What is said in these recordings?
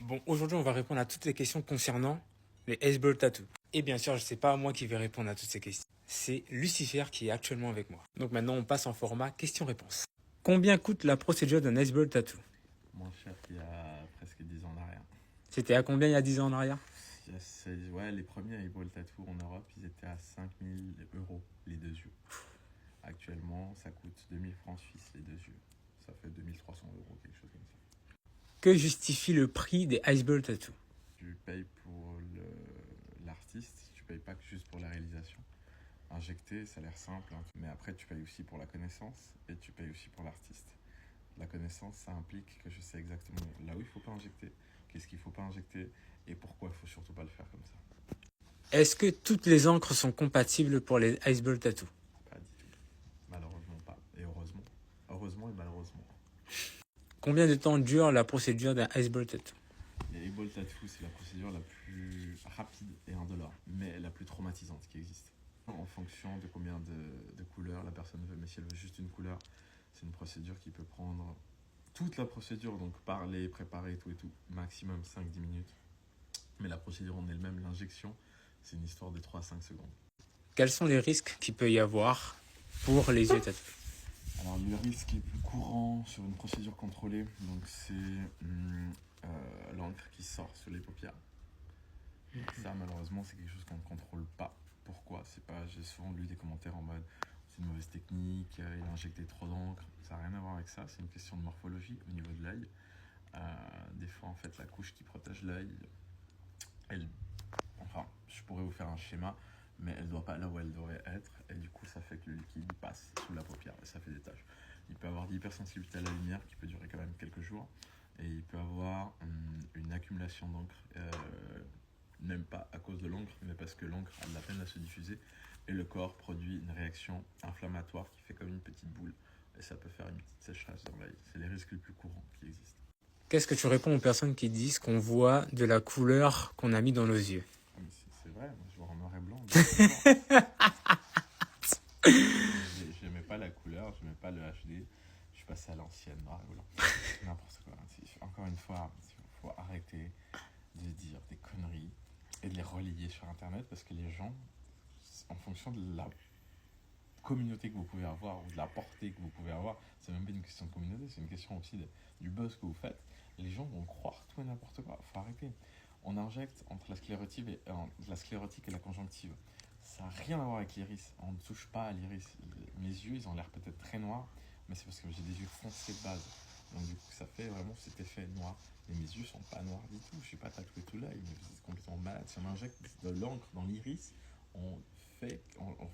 Bon, aujourd'hui, on va répondre à toutes les questions concernant les Icebird Tattoo. Et bien sûr, je sais pas moi qui vais répondre à toutes ces questions. C'est Lucifer qui est actuellement avec moi. Donc maintenant, on passe en format question-réponse. Combien coûte la procédure d'un Icebird Tattoo? Moins cher qu'il y a presque 10 ans en arrière. C'était à combien il y a 10 ans en arrière? Ouais, les premiers Eyeball Tattoo en Europe, ils étaient à 5000 euros les deux yeux. Actuellement, ça coûte 2000 francs suisses les deux yeux. Ça fait 2300 euros, quelque chose comme ça. Que justifie le prix des Icebird Tattoo? Tu payes pour l'artiste, tu payes pas que juste pour la réalisation. Injecter, ça a l'air simple, hein, mais après tu payes aussi pour la connaissance et tu payes aussi pour l'artiste. La connaissance, ça implique que je sais exactement là où il faut pas injecter, qu'est-ce qu'il faut pas injecter et pourquoi il faut surtout pas le faire comme ça. Est-ce que toutes les encres sont compatibles pour les Icebird Tattoo? Pas du tout. Malheureusement pas. Et heureusement. Heureusement et malheureusement. Combien de temps dure la procédure d'un Icebird Tattoo? Les Eyeball Tattoo, c'est la procédure la plus rapide et indolore, mais la plus traumatisante qui existe. En fonction de combien de couleurs la personne veut, mais si elle veut juste une couleur, c'est une procédure qui peut prendre toute la procédure, donc parler, préparer, tout et tout, maximum 5-10 minutes. Mais la procédure en elle-même, l'injection, c'est une histoire de 3 à 5 secondes. Quels sont les risques qu'il peut y avoir pour les yeux tattoo? Alors le risque le plus courant sur une procédure contrôlée, donc c'est l'encre qui sort sur les paupières. Ça malheureusement c'est quelque chose qu'on ne contrôle pas. Pourquoi? C'est pas. J'ai souvent lu des commentaires en mode c'est une mauvaise technique, il a injecté trop d'encre. Ça n'a rien à voir avec ça, c'est une question de morphologie au niveau de l'œil. Des fois en fait la couche qui protège l'œil, enfin je pourrais vous faire un schéma, mais elle ne doit pas là où elle devrait être, et du coup ça fait que le liquide passe sous la paupière et ça fait des taches. Il peut avoir de l'hypersensibilité à la lumière qui peut durer quand même quelques jours, et il peut avoir une accumulation d'encre, même pas à cause de l'encre, mais parce que l'encre a de la peine à se diffuser, et le corps produit une réaction inflammatoire qui fait comme une petite boule, et ça peut faire une petite sécheresse dans l'œil. C'est les risques les plus courants qui existent. Qu'est-ce que tu réponds aux personnes qui disent qu'on voit de la couleur qu'on a mis dans nos yeux? C'est vrai, moi je vois en noir et blanc. J'aimais pas la couleur, j'aimais pas le HD. Je suis passé à l'ancienne, noir et blanc. N'importe quoi. Encore une fois, il faut arrêter de dire des conneries et de les relayer sur Internet parce que les gens, en fonction de la communauté que vous pouvez avoir ou de la portée que vous pouvez avoir, c'est même pas une question de communauté, c'est une question aussi du buzz que vous faites. Les gens vont croire tout et n'importe quoi. Faut arrêter. On injecte entre la sclérotique et la conjonctive. Ça n'a rien à voir avec l'iris. On ne touche pas à l'iris. Mes yeux, ils ont l'air peut-être très noirs, mais c'est parce que j'ai des yeux foncés de base. Donc du coup, ça fait vraiment cet effet noir. Mais mes yeux sont pas noirs du tout. Je suis pas tatoué tout l'œil, mais vous êtes complètement malade. Si on injecte de l'encre dans l'iris, on fait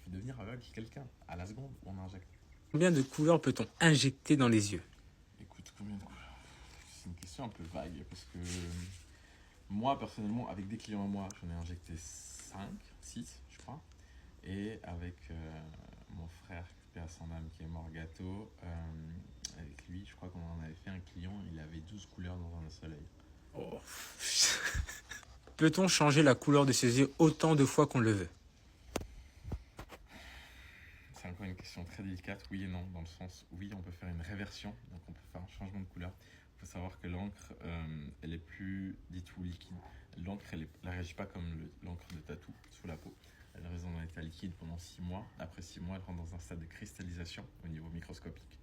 devenir aveugle quelqu'un à la seconde où on injecte. Combien de couleurs peut-on injecter dans les yeux? Écoute, combien de couleurs? C'est une question un peu vague parce que moi, personnellement, avec des clients à moi, j'en ai injecté 5, 6, je crois. Et avec mon frère, paix à son âme, qui est mort gâteau, avec lui, je crois qu'on en avait fait un client, il avait 12 couleurs dans un seul œil. Oh. Peut-on changer la couleur de ses yeux autant de fois qu'on le veut? C'est encore une question très délicate, oui et non, dans le sens, oui, on peut faire une réversion, donc on peut faire un changement de couleur. Il faut savoir que l'encre, elle est plus du tout liquide. L'encre, elle ne réagit pas comme l'encre de tatou sous la peau. Elle reste dans un état liquide pendant 6 mois. Après 6 mois, elle rentre dans un stade de cristallisation au niveau microscopique.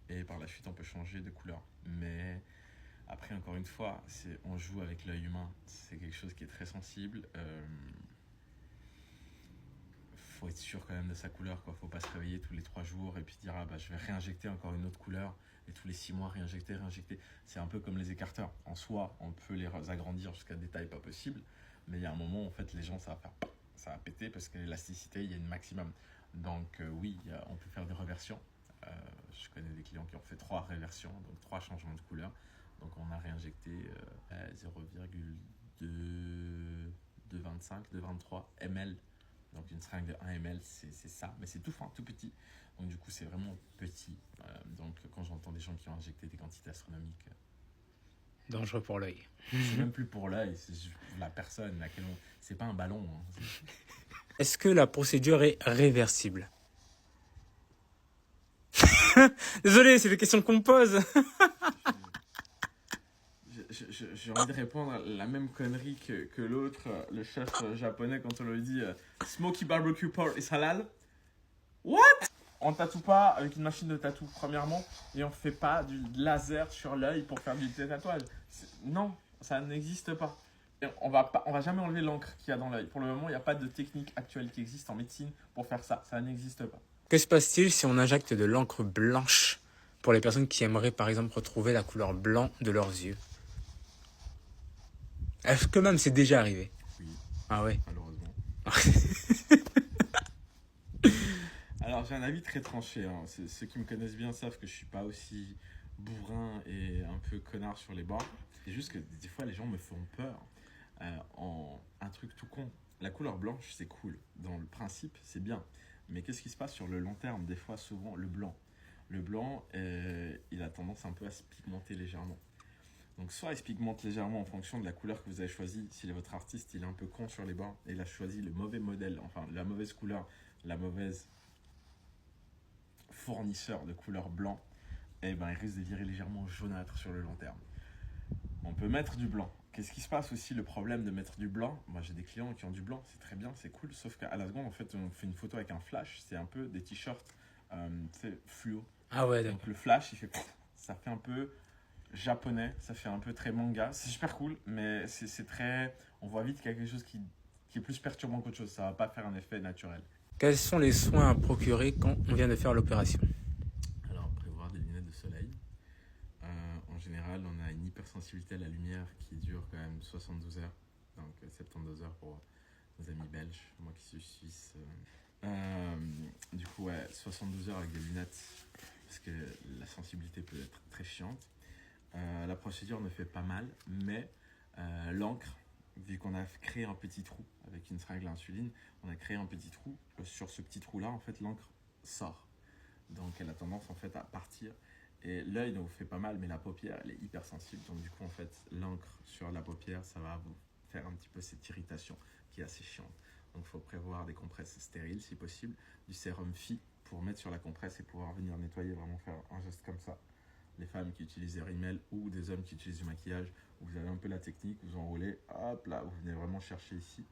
Et par la suite, on peut changer de couleur. Mais après, encore une fois, on joue avec l'œil humain. C'est quelque chose qui est très sensible. Faut être sûr quand même de sa couleur, quoi. Faut pas se réveiller tous les 3 jours et puis dire ah bah je vais réinjecter encore une autre couleur et tous les 6 mois réinjecter. C'est un peu comme les écarteurs. En soi, on peut les agrandir jusqu'à des tailles pas possibles, mais il y a un moment en fait les gens ça va péter parce que l'élasticité il y a une maximum. Donc oui, on peut faire des réversions. Je connais des clients qui ont fait 3 réversions, donc 3 changements de couleur. Donc on a réinjecté 0,2 2,25, 2,23 ml. Donc une seringue de 1 ml, c'est ça, mais c'est tout fin, tout petit. Donc du coup, c'est vraiment petit. Donc quand j'entends des gens qui ont injecté des quantités astronomiques, Dangereux pour l'œil. c'est même plus pour l'œil, c'est la personne, c'est pas un ballon. Hein. Est-ce que la procédure est réversible? Désolé, c'est des questions qu'on me pose. j'ai envie de répondre à la même connerie que l'autre, le chef japonais, quand on lui dit Smoky barbecue pork is halal. What? On tatoue pas avec une machine de tatou, premièrement, et on fait pas du laser sur l'œil pour faire du tatouage. Non, ça n'existe pas. Et on va jamais enlever l'encre qu'il y a dans l'œil. Pour le moment, il n'y a pas de technique actuelle qui existe en médecine pour faire ça. Ça n'existe pas. Que se passe-t-il si on injecte de l'encre blanche pour les personnes qui aimeraient par exemple retrouver la couleur blanc de leurs yeux? Est-ce que même c'est déjà arrivé? Oui, Ah ouais. malheureusement. Alors, j'ai un avis très tranché. Hein. Ceux qui me connaissent bien savent que je suis pas aussi bourrin et un peu connard sur les bords. C'est juste que des fois, les gens me font peur en un truc tout con. La couleur blanche, c'est cool. Dans le principe, c'est bien. Mais qu'est-ce qui se passe sur le long terme? Des fois, souvent, le blanc. Le blanc, il a tendance un peu à se pigmenter légèrement. Donc, soit il se pigmente légèrement en fonction de la couleur que vous avez choisie. Si votre artiste, il est un peu con sur les bords et il a choisi le mauvais modèle, enfin, la mauvaise couleur, la mauvaise fournisseur de couleur blanc, eh ben, il risque de virer légèrement jaunâtre sur le long terme. On peut mettre du blanc. Qu'est-ce qui se passe aussi, le problème de mettre du blanc? Moi, j'ai des clients qui ont du blanc, c'est très bien, c'est cool, sauf qu'à la seconde, en fait, on fait une photo avec un flash, c'est un peu des t-shirts fluo. Ah ouais, d'accord. Donc le flash, il fait, ça fait un peu japonais, ça fait un peu très manga, c'est super cool, mais c'est très, on voit vite qu'il y a quelque chose qui est plus perturbant qu'autre chose, ça va pas faire un effet naturel. Quels sont les soins à procurer quand on vient de faire l'opération? Alors, prévoir des lunettes de soleil. En général, on a une hypersensibilité à la lumière qui dure quand même 72 heures, donc 72 heures pour nos amis belges, moi qui suis suisse. Du coup, ouais, 72 heures avec des lunettes, parce que la sensibilité peut être très chiante. La procédure ne fait pas mal, mais l'encre, vu qu'on a créé un petit trou avec une seringue à insuline, on a créé un petit trou. Sur ce petit trou-là, en fait, l'encre sort. Donc, elle a tendance en fait à partir. Et l'œil ne vous fait pas mal, mais la paupière, elle est hypersensible. Donc, du coup, en fait, l'encre sur la paupière, ça va vous faire un petit peu cette irritation qui est assez chiante. Donc, il faut prévoir des compresses stériles, si possible, du sérum Phi pour mettre sur la compresse et pouvoir venir nettoyer, vraiment faire un geste comme ça. Les femmes qui utilisent des rímel ou des hommes qui utilisent du maquillage, vous avez un peu la technique, vous enroulez, hop là, vous venez vraiment chercher ici.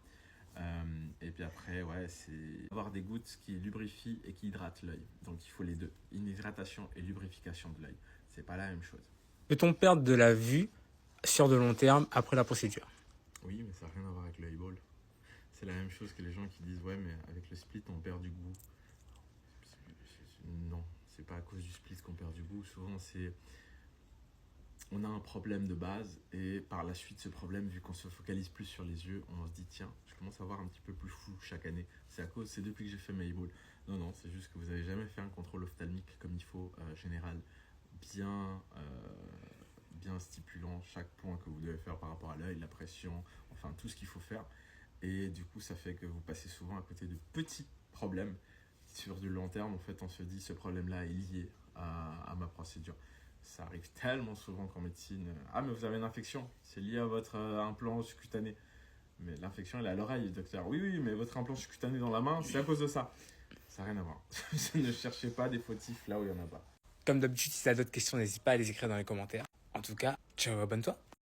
Et puis après, ouais, c'est avoir des gouttes qui lubrifient et qui hydratent l'œil. Donc il faut les deux, une hydratation et lubrification de l'œil. C'est pas la même chose. Peut-on perdre de la vue sur de long terme après la procédure? Oui, mais ça n'a rien à voir avec le eyeball. C'est la même chose que les gens qui disent ouais, mais avec le split on perd du goût. Non, c'est pas à cause du split qu'on perd du goût. Souvent c'est on a un problème de base et par la suite ce problème, vu qu'on se focalise plus sur les yeux, on se dit tiens, je commence à voir un petit peu plus flou chaque année. C'est depuis que j'ai fait mes eyeballs. Non, c'est juste que vous n'avez jamais fait un contrôle ophtalmique comme il faut, général, bien stipulant chaque point que vous devez faire par rapport à l'œil, la pression, enfin tout ce qu'il faut faire. Et du coup, ça fait que vous passez souvent à côté de petits problèmes. Sur du long terme, en fait, on se dit ce problème-là est lié à ma procédure. Ça arrive tellement souvent qu'en médecine, ah mais vous avez une infection, c'est lié à votre implant subcutané. Mais l'infection elle est à l'oreille, docteur. Oui, mais votre implant subcutané dans la main, c'est à cause de ça. Ça n'a rien à voir. Ne cherchez pas des fautifs là où il n'y en a pas. Comme d'habitude, si tu as d'autres questions, n'hésite pas à les écrire dans les commentaires. En tout cas, ciao, abonne-toi.